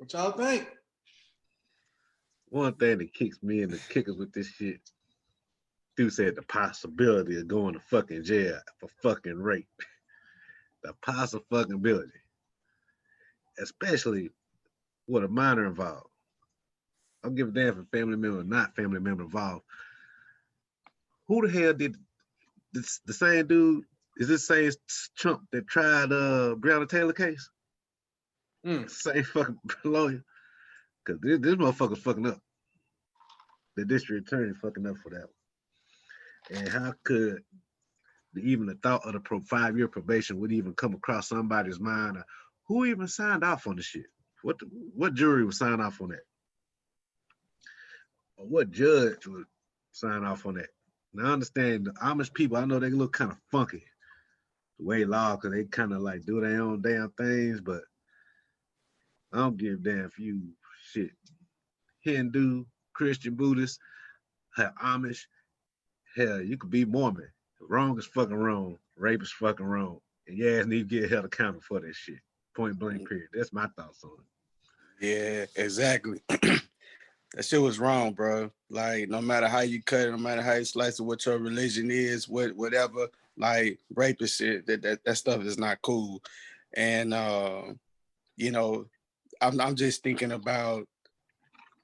What y'all think? One thing that kicks me in the kickers with this shit, dude said the possibility of going to fucking jail for fucking rape. The possibility, especially with a minor involved. I'll give a damn if family member or not family member involved. Who the hell did this? The same dude? Is this same Trump that tried Breonna Taylor case? Same fucking lawyer. Cause this motherfucker's fucking up. The district attorney fucking up for that one. And how could even the thought of the 5-year probation would even come across somebody's mind? Who even signed off on the shit? What jury would sign off on that? Or what judge would sign off on that? Now I understand the Amish people, I know they look kind of funky the way law, because they kind of like do their own damn things, but I don't give a damn if you shit Hindu, Christian, Buddhist, hell, Amish, hell, you could be Mormon. Wrong is fucking wrong. Rape is fucking wrong. And your ass need to get held accountable for that shit. Point blank, period. That's my thoughts on it. Yeah, exactly. That shit was wrong, bro. Like, no matter how you cut it, no matter how you slice it, what your religion is, whatever, like, rape and shit, that stuff is not cool. And, you know, I'm just thinking about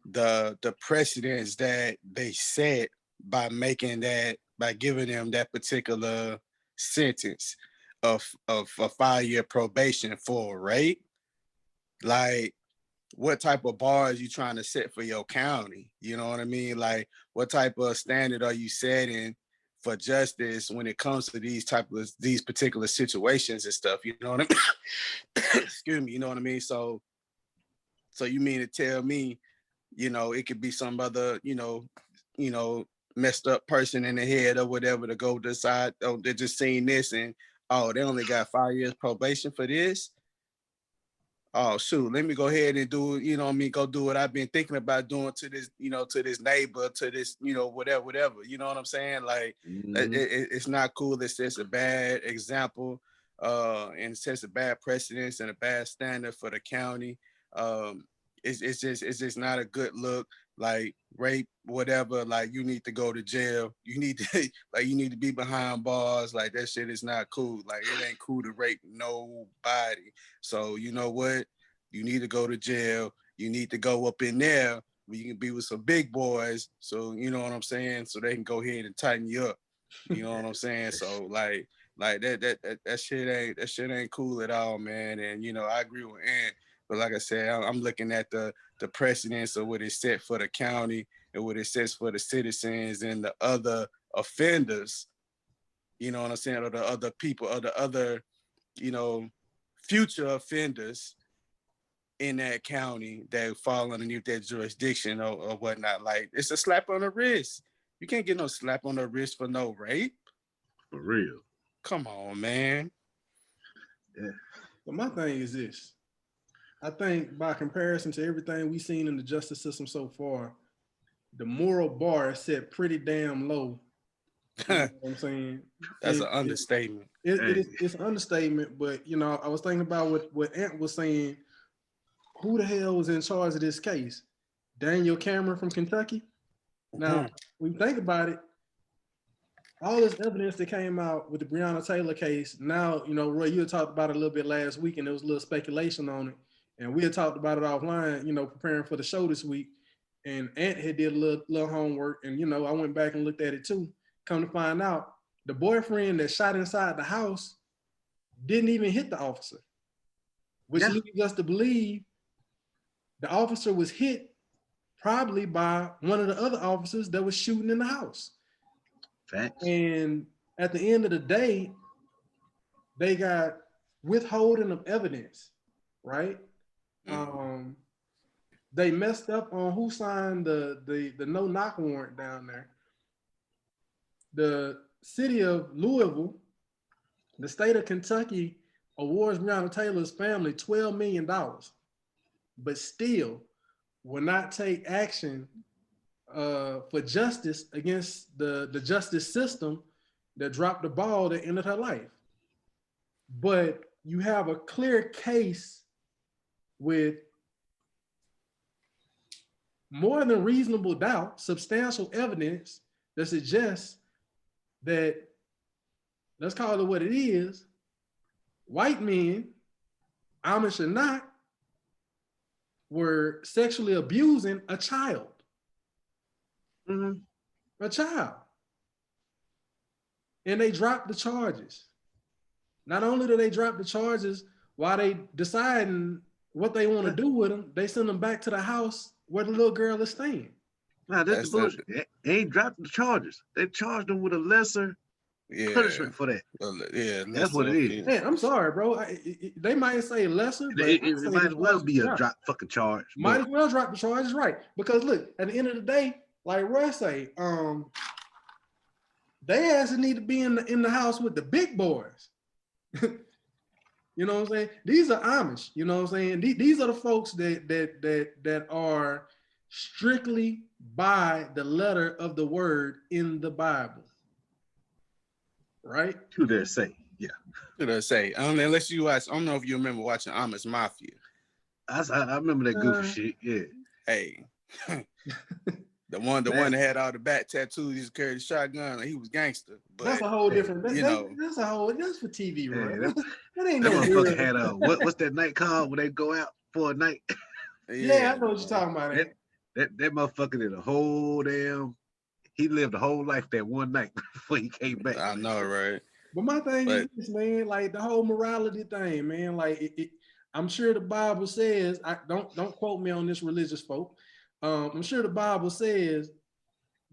the precedents that they set by giving them that particular sentence of a 5-year probation for rape. Like, what type of bars you trying to set for your county? You know what I mean? Like, what type of standard are you setting for justice when it comes to these particular situations and stuff? You know what I mean? Excuse me. You know what I mean? So you mean to tell me, you know, it could be some other, you know, messed up person in the head or whatever to go decide, oh, they just seen this and, oh, they only got 5 years probation for this. Oh, shoot, let me go ahead and do, you know what I mean, go do what I've been thinking about doing to this, you know, to this neighbor, to this, you know, whatever, you know what I'm saying? Like, it's not cool. It sets a bad example, and it sets a bad precedence and a bad standard for the county. It's just not a good look. Like, rape, whatever, like, you need to go to jail. You need to you need to be behind bars. Like, that shit is not cool. Like, it ain't cool to rape nobody. So, you know what? You need to go to jail. You need to go up in there where you can be with some big boys. So, you know what I'm saying? So they can go ahead and tighten you up. You know what I'm saying? So, like that shit ain't cool at all, man. And, you know, I agree with Ant. But like I said, I'm looking at the precedence of what is set for the county and what it sets for the citizens and the other offenders, you know what I'm saying, or the other people, or the other, you know, future offenders in that county that fall underneath that jurisdiction or whatnot. Like, it's a slap on the wrist. You can't get no slap on the wrist for no rape. For real. Come on, man. Yeah. But my thing is this. I think by comparison to everything we've seen in the justice system so far, the moral bar is set pretty damn low. You know what I'm saying? That's an understatement. It's an understatement, but, you know, I was thinking about what Ant was saying. Who the hell was in charge of this case? Daniel Cameron from Kentucky? Now, when you think about it, all this evidence that came out with the Breonna Taylor case, now, you know, Roy, you had talked about it a little bit last week, and there was a little speculation on it. And we had talked about it offline, you know, preparing for the show this week. And Ant had did a little homework. And, you know, I went back and looked at it too. Come to find out, the boyfriend that shot inside the house didn't even hit the officer, which leads us to believe the officer was hit probably by one of the other officers that was shooting in the house. Facts. And at the end of the day, they got withholding of evidence, right? They messed up on who signed the no-knock warrant down there. The city of Louisville, the state of Kentucky, awards Breonna Taylor's family $12 million, but still will not take action for justice against the justice system that dropped the ball that ended her life. But you have a clear case with more than reasonable doubt, substantial evidence that suggests that, let's call it what it is, white men, Amish or not, were sexually abusing a child. A child. And they dropped the charges. Not only do they drop the charges, while they deciding what they want to do with them, they send them back to the house where the little girl is staying. Nah, that's the bullshit. They ain't dropped the charges. They charged them with a lesser punishment for that. Yeah, that's what it is. Hey, I'm sorry, bro. They might say lesser, but it might as well be a drop fucking charge. Might as well drop the charges, right? Because look, at the end of the day, like Roy say, they actually need to be in the house with the big boys. You know what I'm saying? These are Amish. You know what I'm saying? These are the folks that are strictly by the letter of the word in the Bible, right? To their say, yeah. To their say. Unless you watch, I don't know if you remember watching Amish Mafia. I remember that goofy shit. Yeah. Hey. The one that had all the back tattoos, he just carried a shotgun, and he was gangster. But that's a whole different. That's for TV, right? That ain't no motherfucker had what's that night called when they go out for a night? Yeah, I know what you're talking about. That motherfucker did a whole damn. He lived a whole life that one night before he came back. I know, right? But my thing is, man, like the whole morality thing, man. Like I'm sure the Bible says. I don't quote me on this, religious folk. I'm sure the Bible says,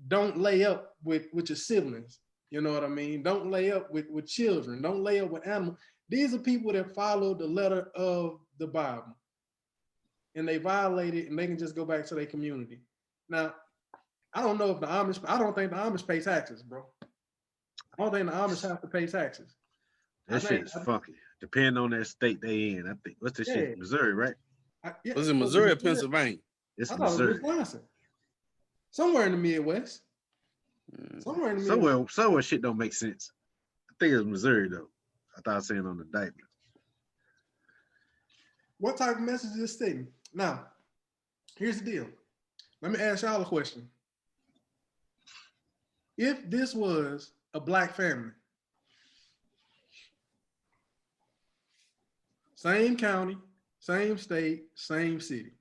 don't lay up with your siblings. You know what I mean? Don't lay up with children. Don't lay up with animals. These are people that follow the letter of the Bible. And they violate it, and they can just go back to their community. Now, I don't know if I don't think the Amish pay taxes, bro. I don't think the Amish have to pay taxes. That shit's funky. Depending on that state they in. I think, what's this shit? Missouri, right? Was it Missouri or Pennsylvania? It's Missouri. It was Wisconsin. Somewhere in the Midwest. Somewhere shit don't make sense. I think it's Missouri though. I thought I was saying on the diaper. What type of message is this thing? Now, here's the deal. Let me ask y'all a question. If this was a black family, same county, same state, same city.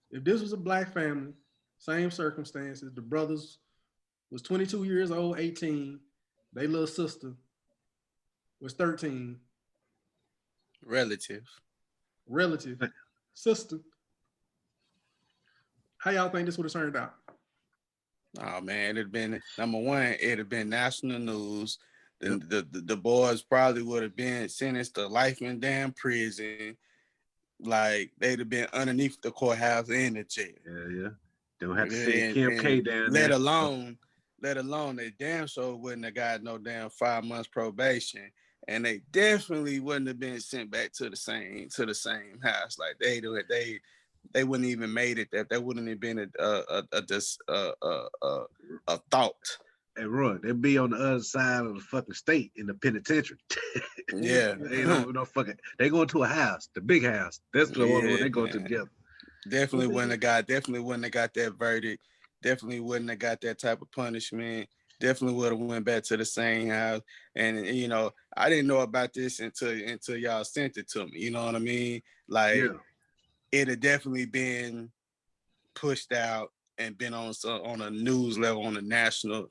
If this was a black family, same circumstances, the brothers was 22 years old, 18, their little sister was 13. Relative. Sister. How y'all think this would have turned out? Oh man, it'd been number one, it'd have been national news. Then the boys probably would have been sentenced to life in damn prison. Like they'd have been underneath the courthouse and the jail. Yeah. Don't have to say Kim K down there. Let alone they damn sure wouldn't have got no damn 5 months probation. And they definitely wouldn't have been sent back to the same house. Like they wouldn't even made it. That wouldn't have been a thought. Hey, Roy, they'd be on the other side of the fucking state in the penitentiary. Yeah, they don't fucking. They go to a house, the big house. That's the one where they go together. Definitely wouldn't have got that verdict. Definitely wouldn't have got that type of punishment. Definitely would have went back to the same house. And you know, I didn't know about this until y'all sent it to me. You know what I mean? Like it had definitely been pushed out and been on a news level, on a national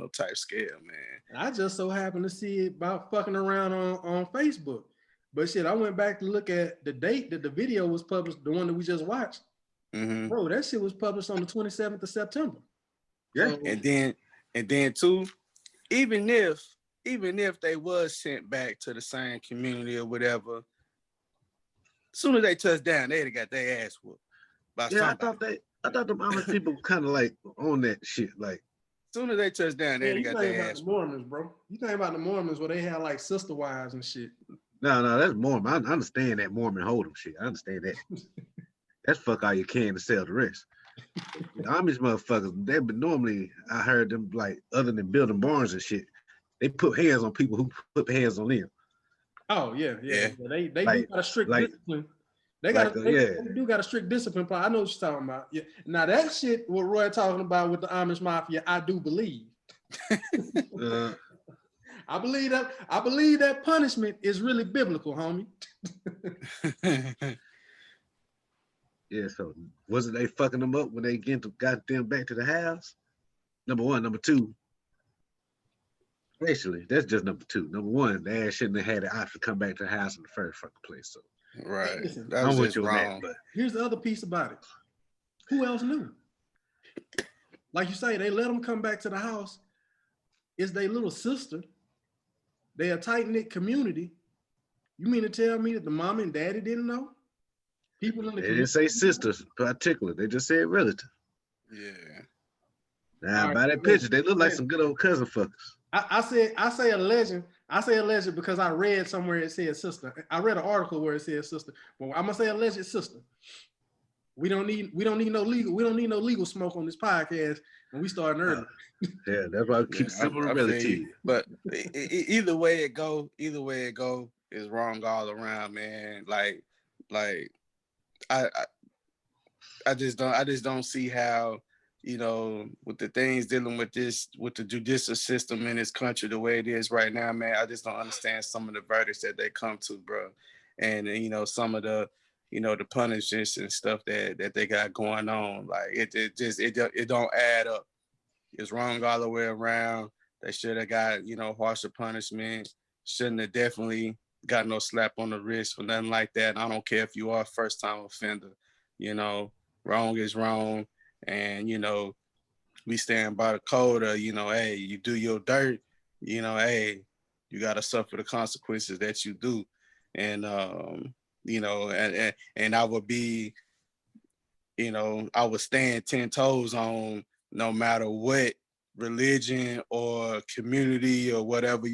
type scale, man. I just so happened to see it about fucking around on Facebook. But shit, I went back to look at the date that the video was published, the one that we just watched. Mm-hmm. Bro, that shit was published on the 27th of September. Yeah. So, and then too, even if they was sent back to the same community or whatever, as soon as they touched down, they'd have got their ass whooped by somebody. I thought the Amish people kind of like on that shit. Like, as soon as they touched down, they got their ass. The Mormons, bro. You think about the Mormons where they had like sister wives and shit. No, that's Mormon. I understand that Mormon hold'em shit. I understand that. That's fuck all you can to sell the rest. The Amish motherfuckers, normally I heard them like, other than building barns and shit, they put hands on people who put hands on them. Oh yeah. They like, got a strict discipline. They got Like, they do got a strict discipline plan. I know what you're talking about. Yeah. Now that shit, what Roy talking about with the Amish mafia, I do believe. I believe that punishment is really biblical, homie. Yeah, so wasn't they fucking them up when they got them back to the house? Number one. Number two, actually, that's just number two. Number one, they shouldn't have had the option to come back to the house in the first fucking place. So right. Listen, That was I'm with just you on that, wrong. but here's the other piece about it. Who else knew? Like you say, they let them come back to the house. It's their little sister. They a tight-knit community. You mean to tell me that the mom and daddy didn't know? People in the they didn't say sisters particular. They just said relative. Yeah. Now, All by right, that picture, they look like some good old cousin fuckers. I say a legend. I say a legend because I read somewhere it said sister. I read an article where it said sister. But I'm gonna say a legend sister. We don't need no legal smoke on this podcast when we start early. Yeah, that's why I keep simple I relative. feel you. But either way it go, is wrong all around, man. Like I just don't see how, you know, with the things dealing with the judicial system in this country the way it is right now, man. I just don't understand some of the verdicts that they come to, bro. And you know, some of the, you know, the punishments and stuff that they got going on. Like it don't add up. It's wrong all the way around. They should have got, you know, harsher punishment. Shouldn't have definitely got no slap on the wrist or nothing like that. And I don't care if you are a first time offender, you know, wrong is wrong. And, you know, we stand by the code of, you know, hey, you do your dirt, you know, hey, you got to suffer the consequences that you do. And, you know, and I would be, you know, I would stand 10 toes on no matter what religion or community or whatever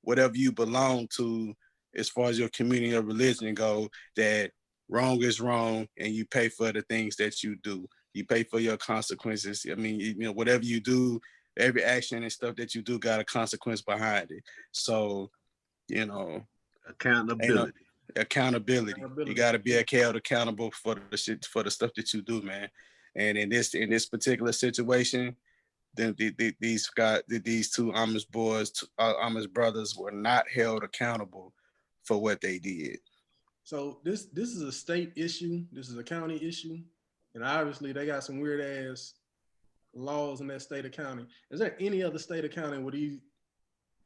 whatever you belong to, as far as your community or religion go, that wrong is wrong and you pay for the things that you do. You pay for your consequences. I mean, you know, whatever you do, every action and stuff that you do got a consequence behind it. So, you know, Accountability. Accountability. You got to be held accountable for the shit, for the stuff that you do, man. And in this particular situation, then these two Amish boys, Amish brothers, were not held accountable for what they did. So this is a state issue. This is a county issue, and obviously they got some weird ass laws in that state of county. Is there any other state of county where these,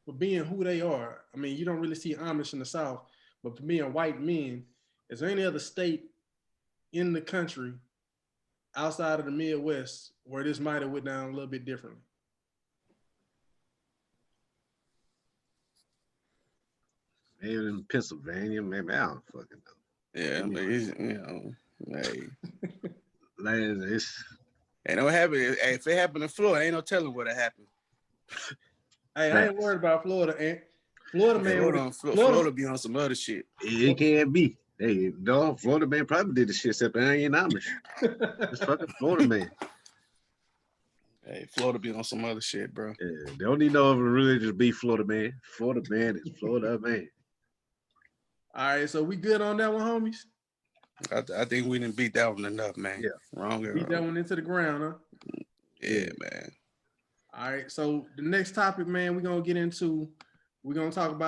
for being who they are? I mean, you don't really see Amish in the South, but for being white men, is there any other state in the country outside of the Midwest where this might have went down a little bit differently? Maybe in Pennsylvania, maybe I don't fucking know. Yeah, but it's, you know, hey, Like, it's ain't no happen. If it happened in Florida, ain't no telling what happened. Hey, I ain't worried about Florida, Aunt. Florida man, Florida be on some other shit. It can't be. Hey, no, Florida man probably did the shit, except I ain't Amish. It's fucking Florida man. Hey, Florida be on some other shit, bro. Yeah, they don't need no other religious be Florida man. Florida man is Florida man. All right, so we good on that one, homies? I think we didn't beat that one enough, man. Yeah. Wrong. Beat that one into the ground, huh? Yeah, man. All right, so the next topic, man, we're gonna talk about